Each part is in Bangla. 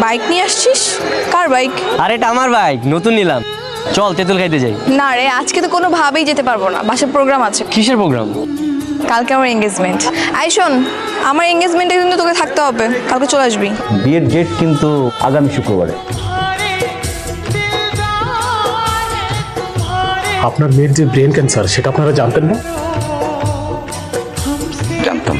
বাইক নিয়ে আসছিস? কার বাইক? আরে এটা আমার বাইক, নতুন নিলাম। চল তেঁতুল খাইতে যাই। না রে, আজকে তো কোনোভাবেই যেতে পারবো না, বাসায় প্রোগ্রাম আছে। কিসের প্রোগ্রাম? কালকে আমার এঙ্গেজমেন্ট। আই শোন, আমার এঙ্গেজমেন্টে কিন্তু তোকে থাকতে হবে, কালকে চলে আসবি। বিয়ের ডেট কিন্তু আগামী শুক্রবারে। আপনার মেয়ের যে ব্রেন ক্যান্সার সেটা আপনারা জানতেন না? জানতাম।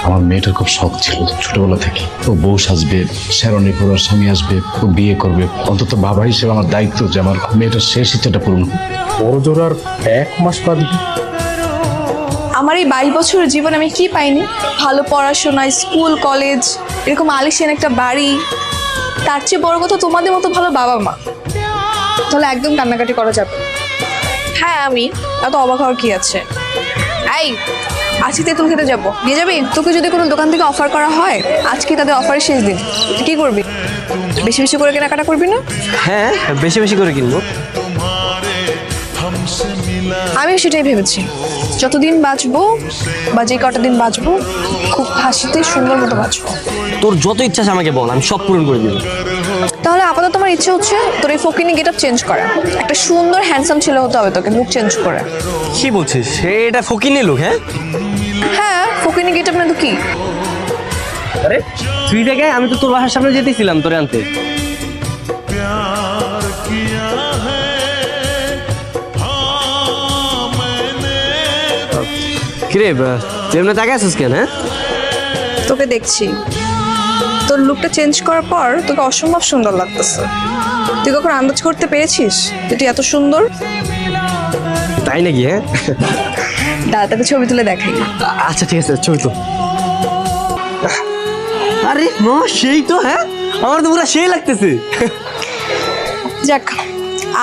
আমার মেয়েটার খুব শখ ছিল ছোটবেলা থেকে, ও বউ সাজবে, শেরণী পরার স্বামী আসবে, ও বিয়ে করবে। অন্তত বাবা হিসেবে আমার দায়িত্ব যে আমার মেয়েটার শেষ ইচ্ছাটা পূরণ হোক। বড় জোর আর 1 মাস বাদ। আমার এই 22 বছরের জীবনে আমি কি পাইনি? ভালো পড়াশোনা, স্কুল কলেজ, এরকম আলিশান একটা বাড়ি, তার চেয়ে বড় কথা তোমাদের মতো ভালো বাবা মা। তাহলে একদম কান্নাকাটি করা যাবে। হ্যাঁ, আমি এত অবাক হওয়ার কি আছে? এই আজকে তেঁতুল খেতে যাবো, নিয়ে যাবি? তোকে যদি কোনো দোকান থেকে অফার করা হয়, আজকে তাদের অফারের শেষ দিন, তুই কি করবি? বেশি বেশি করে কেনাকাটা করবি না? হ্যাঁ, বেশি বেশি করে কিনবো। আমি সেটাই ভেবেছি, যতদিন বাঁচবো বা যে কটা দিন বাঁচবো খুব হাসিতে সুন্দর মতো বাঁচবো। তোর যত ইচ্ছা আছে আমাকে বল, আমি সব পূরণ করে দিব। তাহলে আপাতত আমার ইচ্ছে হচ্ছে তোর এই ফকিনি গেট আপ চেঞ্জ করা, একটা সুন্দর হ্যান্ডসাম ছেলে হতে হবে তোকে, লুক চেঞ্জ করে। কি বলছিস? এটা ফকিনি লোক? হ্যাঁ হ্যাঁ, ফকিনি গেট আপ না তো কি? আরে তুই দেখে, আমি তো তোর বাসার সামনে যেতেছিলাম তোরে আনতে। কিরে তুই এমনি তাকে আসিস কেন? হ্যাঁ, তোকে দেখছি, তোর লুকটা চেঞ্জ করার পর তোকে অসম্ভব সুন্দর লাগতেছে। তুই কখন আন্দাজ করতে পেরেছিস যে তুই এত সুন্দর? তাই নাকি? হ্যাঁ, দাদা তোকে ছবি তুলে দেখাই। আচ্ছা ঠিক আছে, ছবি তো। আরে মামা সেই তো। হ্যাঁ, আমার তো পুরো সেই লাগতেছে। যাক,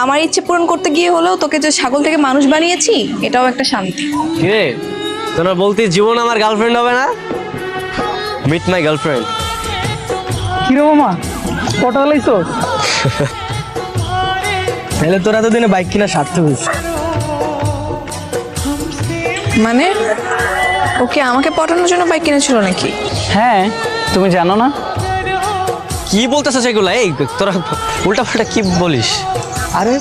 আমার ইচ্ছে পূরণ করতে গিয়ে হলেও তোকে যে ছাগল থেকে মানুষ বানিয়েছি এটাও একটা শান্তি। কিরে তোরা বলতে জীবন আমার গার্লফ্রেন্ড হবে না? Meet my girlfriend. কিরে মামা, কটা লাইছো? তাহলে তোরা এতদিনে বাইক কিনা সার্থক হয়েছে। মানে ওকে আমাকে পটানোর জন্য বাইক কিনেছিল নাকি? হ্যাঁ, তুমি জানো না? কি বলতেছ সেগুলা? এই তোরা উল্টা পাল্টা কি বলিস? আরে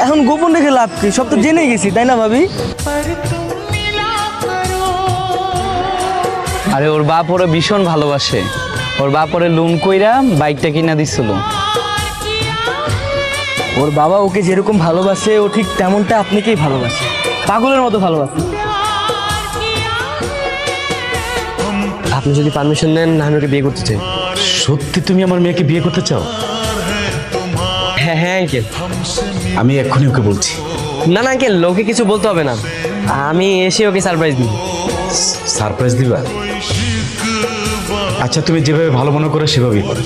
এখন গোপন রেখে লাভ কি, সব তো জেনে গেছি তাই না ভাবি? আরে ওর বাপ ওরে ভীষণ ভালোবাসে, ওর বাপ ওরে লোন কইরা বাইকটা কিনা দিছিল। ওর বাবা ওকে যেরকম ভালোবাসে ও ঠিক তেমনটা আপনাকেই ভালোবাসে, পাগলের মতো ভালোবাসে। আপনি যদি পারমিশন দেন আমি ওকে বিয়ে করতে চাই। সত্যি তুমি আমার মেয়েকে বিয়ে করতে চাও? হ্যাঁ হ্যাঁ আঙ্কেল। আমি এক্ষুনি ওকে বলছি। না না আঙ্কেল, ওকে কিছু বলতে হবে না, আমি এসে ওকে সারপ্রাইজ দিই। সারপ্রাইজ দিবা? আচ্ছা, তুমি যেভাবে ভালো মনে করো সেভাবেই করো।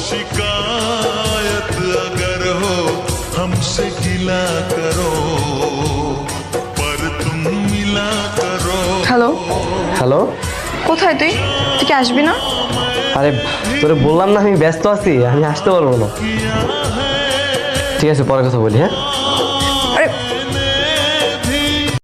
হ্যালো হ্যালো, কোথায় তুই? তুই কি আসবি না? আরে তোরে বললাম না আমি ব্যস্ত আছি, আমি আসতে পারবো না। ঠিক আছে, পরে কথা বলি। হ্যাঁ